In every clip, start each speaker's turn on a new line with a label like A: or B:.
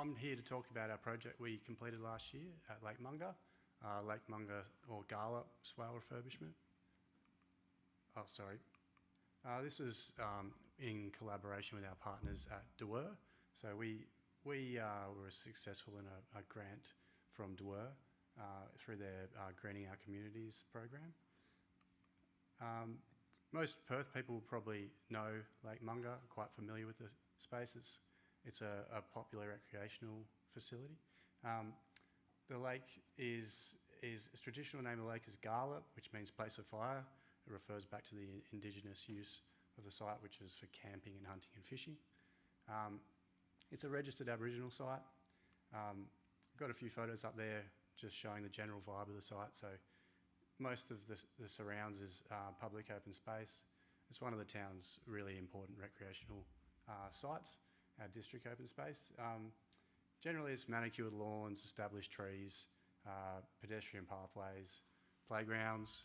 A: I'm here to talk about our project we completed last year at Lake Monger, Lake Monger or Garlop swale refurbishment. Oh, sorry. This was in collaboration with our partners at DeWer. So we were successful in a grant from DeWer through their Greening Our Communities program. Most Perth people will probably know Lake Monger, quite familiar with the space. It's a popular recreational facility. The lake its traditional name of the lake is Garlop, which means place of fire. It refers back to the indigenous use of the site, which is for camping and hunting and fishing. It's a registered Aboriginal site. I've got a few photos up there just showing the general vibe of the site. So most of the surrounds is public open space. It's one of the town's really important recreational sites, our district open space. Generally it's manicured lawns, established trees, pedestrian pathways, playgrounds,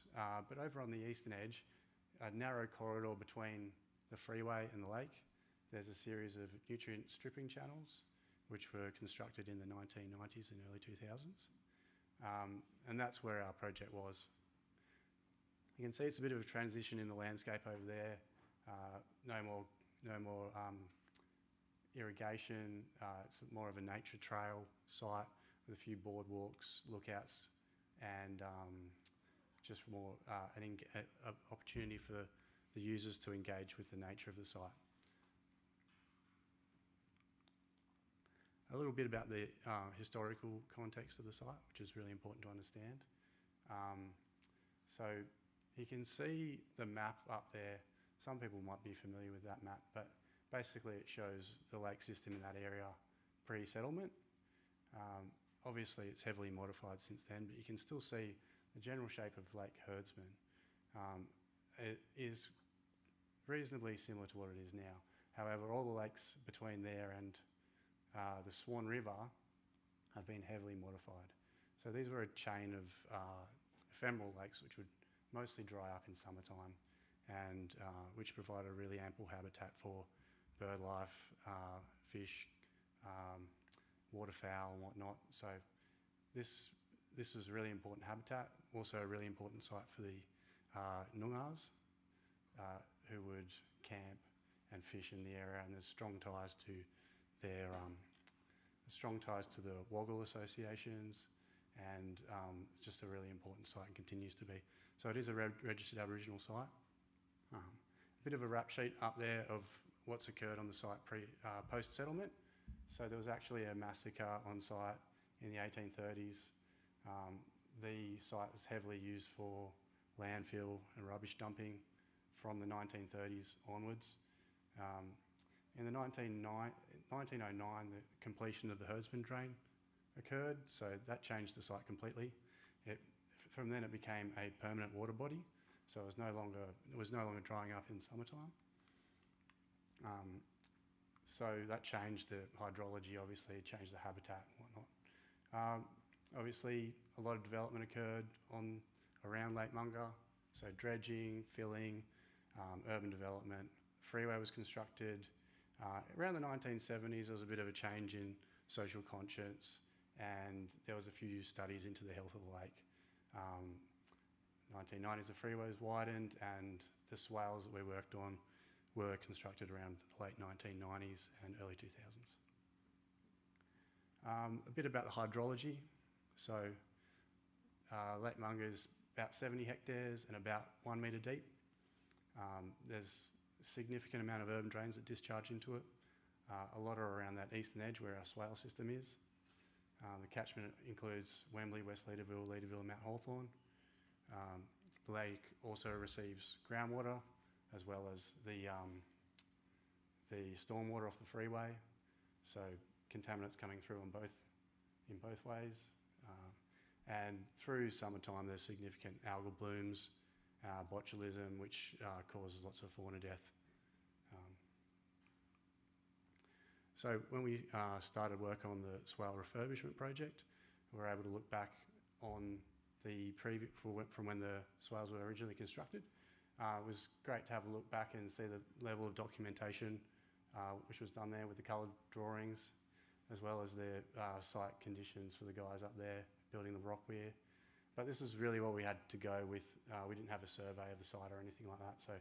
A: but over on the eastern edge, a narrow corridor between the freeway and the lake, there's a series of nutrient stripping channels which were constructed in the 1990s and early 2000s. And that's where our project was. You can see it's a bit of a transition in the landscape over there. No more irrigation. It's more of a nature trail site with a few boardwalks, lookouts, and just more an opportunity for the users to engage with the nature of the site. A little bit about the historical context of the site, which is really important to understand. So you can see the map up there. Some people might be familiar with that map, but basically it shows the lake system in that area pre-settlement. Obviously it's heavily modified since then, but you can still see the general shape of Lake Herdsman. It is reasonably similar to what it is now. However, all the lakes between there and the Swan River have been heavily modified. So these were a chain of ephemeral lakes which would mostly dry up in summertime and which provide a really ample habitat for bird life, fish, waterfowl and whatnot. So this is really important habitat, also a really important site for the Noongars who would camp and fish in the area, and there's strong ties to their the Woggle associations, and it's just a really important site and continues to be. So it is a registered Aboriginal site. A bit of a rap sheet up there of what's occurred on the site post-settlement. So there was actually a massacre on site in the 1830s. The site was heavily used for landfill and rubbish dumping from the 1930s onwards. In the 1909, the completion of the Herdsman drain occurred, so that changed the site completely. From then it became a permanent water body, so it was no longer drying up in summertime. So that changed the hydrology, obviously, it changed the habitat and whatnot. Obviously, a lot of development occurred around Lake Monger, so dredging, filling, urban development. Freeway was constructed. Around the 1970s, there was a bit of a change in social conscience, and there was a few studies into the health of the lake. 1990s, the freeway was widened, and the swales that we worked on were constructed around the late 1990s and early 2000s. A bit about the hydrology. So Lake Monger is about 70 hectares and about 1 metre deep. There's a significant amount of urban drains that discharge into it. A lot are around that eastern edge where our swale system is. The catchment includes Wembley, West Leederville, and Mount Hawthorn. The lake also receives groundwater as well as the stormwater off the freeway, so contaminants coming through in both ways. And through summertime there's significant algal blooms, botulism, which causes lots of fauna death. So when we started work on the swale refurbishment project, we were able to look back on the from when the swales were originally constructed. It was great to have a look back and see the level of documentation which was done there with the coloured drawings, as well as the site conditions for the guys up there building the rock weir. But this is really what we had to go with. We didn't have a survey of the site or anything like that, so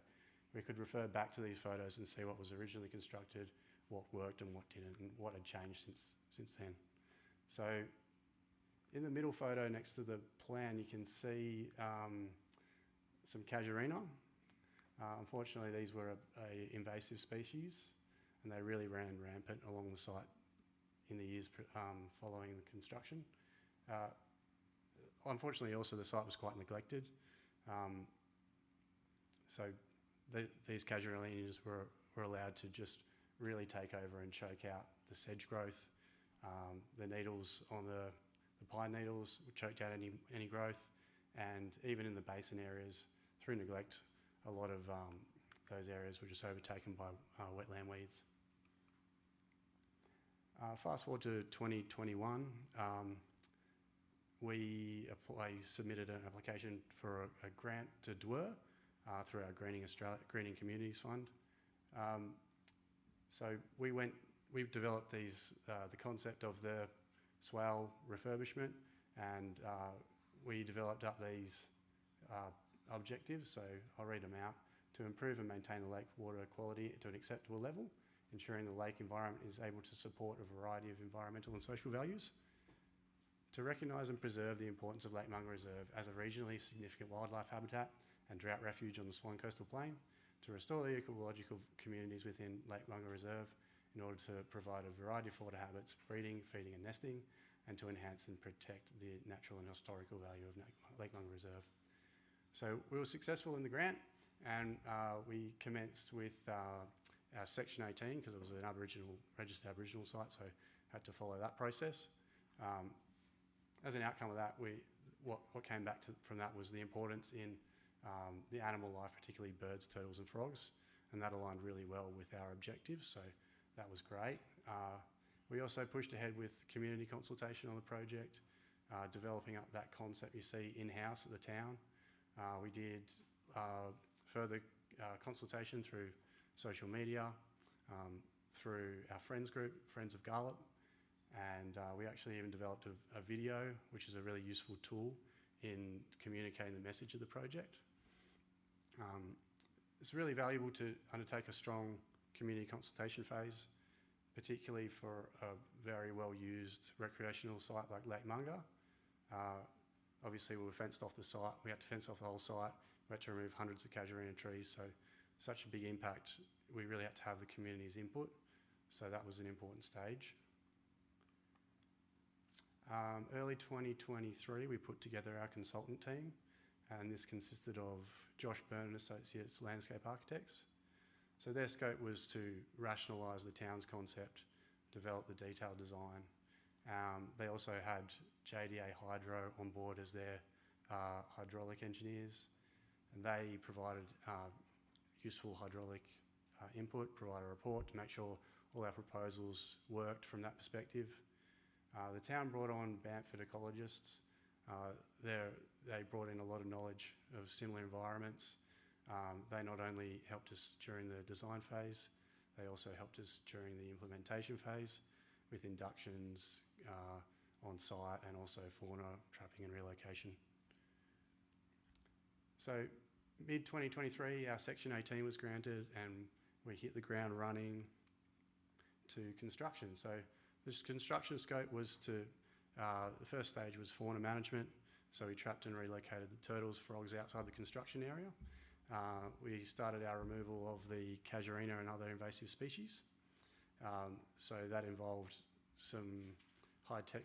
A: we could refer back to these photos and see what was originally constructed, what worked and what didn't, and what had changed since then. So in the middle photo next to the plan, you can see some casuarina. Unfortunately, these were a invasive species, and they really ran rampant along the site in the years following the construction. Unfortunately, also the site was quite neglected. So these casuarinas were allowed to just really take over and choke out the sedge growth. The needles on the pine needles choked out any growth, and even in the basin areas, through neglect, a lot of those areas were just overtaken by wetland weeds. Fast forward to 2021, I submitted an application for a grant to DWER through our Greening Communities Fund. So we've developed the concept of the swale refurbishment, and we developed up these objectives, so I'll read them out. To improve and maintain the lake water quality to an acceptable level, ensuring the lake environment is able to support a variety of environmental and social values. To recognise and preserve the importance of Lake Monger Reserve as a regionally significant wildlife habitat and drought refuge on the Swan Coastal Plain. To restore the ecological communities within Lake Monger Reserve in order to provide a variety of water habits, breeding, feeding and nesting, and to enhance and protect the natural and historical value of Lake Monger Reserve. So we were successful in the grant, and we commenced with our Section 18 because it was an registered Aboriginal site, so had to follow that process. As an outcome of that, what came back from that was the importance in the animal life, particularly birds, turtles and frogs, and that aligned really well with our objectives, so that was great. We also pushed ahead with community consultation on the project, developing up that concept you see in-house at the town. We did further consultation through social media, through our friends group, Friends of Garlip, and we actually even developed a video, which is a really useful tool in communicating the message of the project. It's really valuable to undertake a strong community consultation phase, particularly for a very well-used recreational site like Lake Monger. Obviously, we were fenced off the site. We had to fence off the whole site. We had to remove hundreds of casuarina trees, so such a big impact, we really had to have the community's input, so that was an important stage. Early 2023, we put together our consultant team, and this consisted of Josh Byrne and Associates Landscape Architects. So their scope was to rationalise the town's concept, develop the detailed design. They also had JDA Hydro on board as their hydraulic engineers, and they provided useful hydraulic input, provide a report to make sure all our proposals worked from that perspective. The town brought on Bamford ecologists. They brought in a lot of knowledge of similar environments. They not only helped us during the design phase, they also helped us during the implementation phase with inductions on site and also fauna trapping and relocation. So mid-2023, our Section 18 was granted and we hit the ground running to construction. So this construction scope was to, the first stage was fauna management. So we trapped and relocated the turtles, frogs outside the construction area. We started our removal of the casuarina and other invasive species. So that involved some high-tech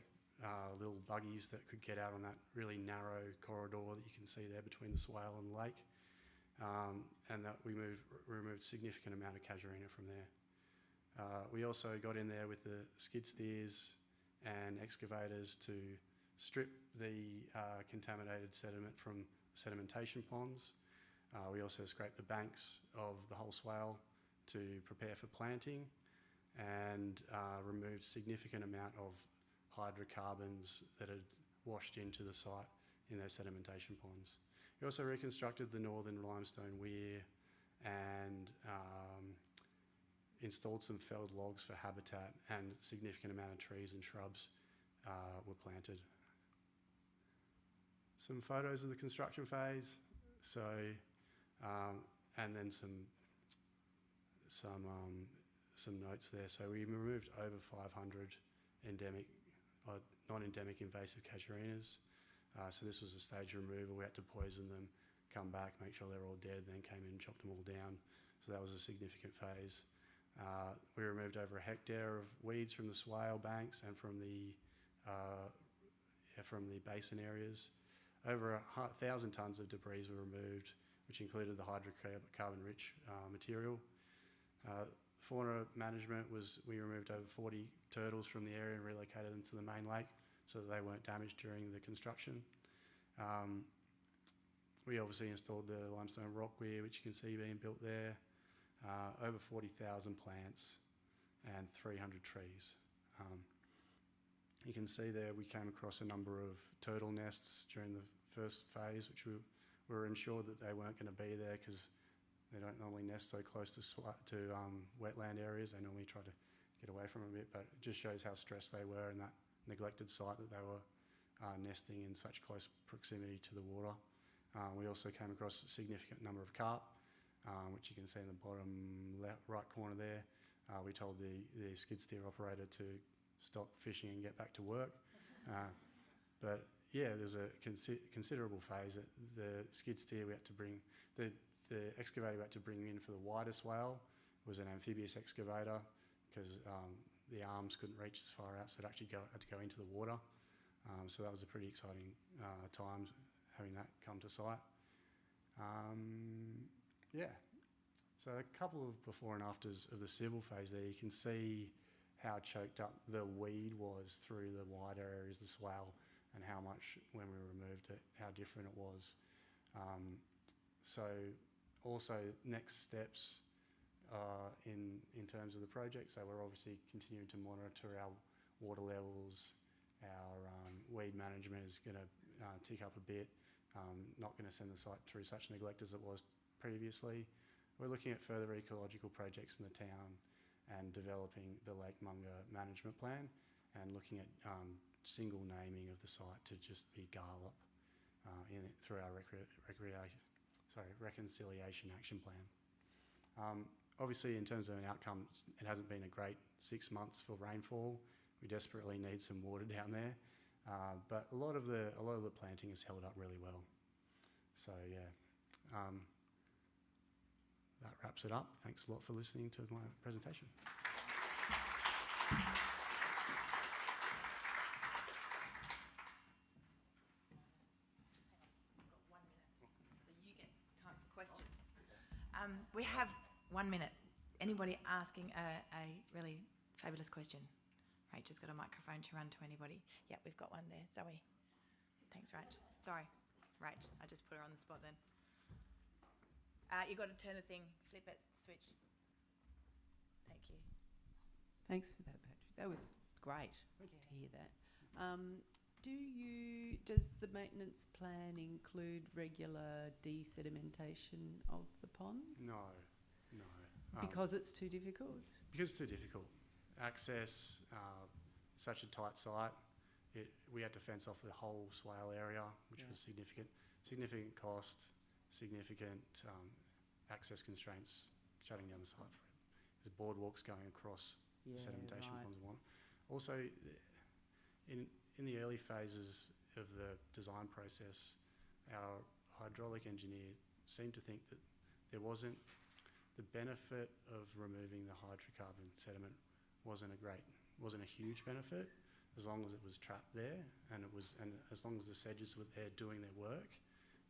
A: little buggies that could get out on that really narrow corridor that you can see there between the swale and the lake. And that we removed a significant amount of casuarina from there. We also got in there with the skid steers and excavators to strip the contaminated sediment from sedimentation ponds. We also scraped the banks of the whole swale to prepare for planting and removed a significant amount of hydrocarbons that had washed into the site in those sedimentation ponds. We also reconstructed the northern limestone weir and installed some felled logs for habitat, and a significant amount of trees and shrubs were planted. Some photos of the construction phase. So, and then some notes there. So we removed over 500 endemic, non-endemic invasive casuarinas. So this was a stage removal. We had to poison them, come back, make sure they were all dead, then came in and chopped them all down. So that was a significant phase. We removed over 1 hectare of weeds from the swale banks and from the basin areas. Over 1,000 tonnes of debris were removed, which included the hydrocarbon-rich material. Fauna management was, we removed over 40 turtles from the area and relocated them to the main lake so that they weren't damaged during the construction. We obviously installed the limestone rock weir, which you can see being built there. Over 40,000 plants and 300 trees. You can see there we came across a number of turtle nests during the first phase, which we were ensured that they weren't going to be there because they don't normally nest so close to wetland areas. They normally try to get away from them a bit, but it just shows how stressed they were in that neglected site that they were nesting in such close proximity to the water. We also came across a significant number of carp, which you can see in the bottom right corner there. We told the skid steer operator to stop fishing and get back to work. But yeah, there's a considerable phase. The skid steer we had to bring, the excavator we had to bring in for the wider swale was an amphibious excavator because the arms couldn't reach as far out, so it actually had to go into the water. So that was a pretty exciting time having that come to site. Yeah, so a couple of before and afters of the civil phase there. You can see how choked up the weed was through the wider areas of the swale and how much, when we removed it, how different it was. So also next steps in terms of the project. So we're obviously continuing to monitor our water levels. Our weed management is going to tick up a bit. Not going to send the site through such neglect as it was previously. We're looking at further ecological projects in the town and developing the Lake Monger management plan and looking at single naming of the site to just be Garlop through our reconciliation action plan. Obviously, in terms of an outcome, it hasn't been a great 6 months for rainfall. We desperately need some water down there, but a lot of the planting has held up really well. So yeah, that wraps it up. Thanks a lot for listening to my presentation.
B: We have 1 minute. Anybody asking a really fabulous question? Rachel's got a microphone to run to anybody. Yeah, we've got one there. Zoe. Thanks, Rach. Sorry, Rach. I just put her on the spot then. You've got to turn the thing, flip it, switch. Thank you.
C: Thanks for that, Patrick. That was great to hear that. Does the maintenance plan include regular desedimentation of the ponds?
A: No.
C: Because it's too difficult?
A: Because it's too difficult. Access, such a tight site, we had to fence off the whole swale area, which was significant. Significant cost, significant access constraints shutting down the site for it. There's boardwalks going across the sedimentation ponds and whatnot. Also, in the early phases of the design process, our hydraulic engineer seemed to think that there wasn't the benefit of removing the hydrocarbon sediment wasn't a huge benefit as long as it was trapped there and as long as the sedges were there doing their work,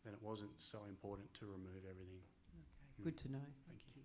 A: then it wasn't so important to remove everything.
C: Okay, good to know.
A: Thank you.